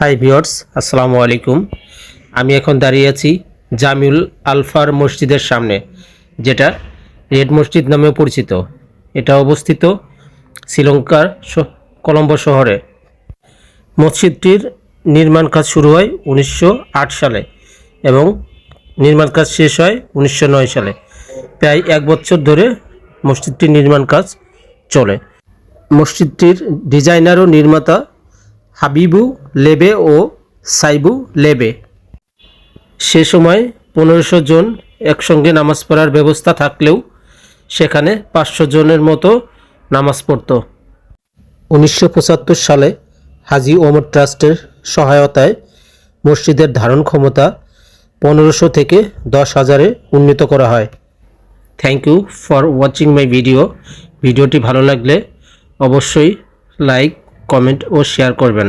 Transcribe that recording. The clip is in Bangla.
হাই ভিউয়ার্স, আসসালামু আলাইকুম। আমি এখন দাঁড়িয়ে আছি জামিউল আলফার মসজিদের সামনে, যেটা রেড মসজিদ নামেও পরিচিত। এটা অবস্থিত শ্রীলঙ্কার কলম্বো শহরে। মসজিদটির নির্মাণ কাজ শুরু হয় 1908 সালে এবং নির্মাণ কাজ শেষ হয় 1909 সালে। প্রায় 1 বছর ধরে মসজিদটির নির্মাণ কাজ চলে। মসজিদটির ডিজাইনার ও নির্মাতা হাবিবু লেবে ও সাইবু লেবে। সে সময় 1500 জন একসঙ্গে নামাজ পড়ার ব্যবস্থা থাকলেও সেখানে 500 জনের মতো নামাজ পড়ত। 1975 সালে হাজি ওমর ট্রাস্টের সহায়তায় মসজিদের ধারণ ক্ষমতা 1500 থেকে 10,000-এ উন্নীত করা হয়। Thank you for watching my video. ভিডিওটি ভালো লাগলে অবশ্যই লাইক, কমেন্ট ও শেয়ার করবেন।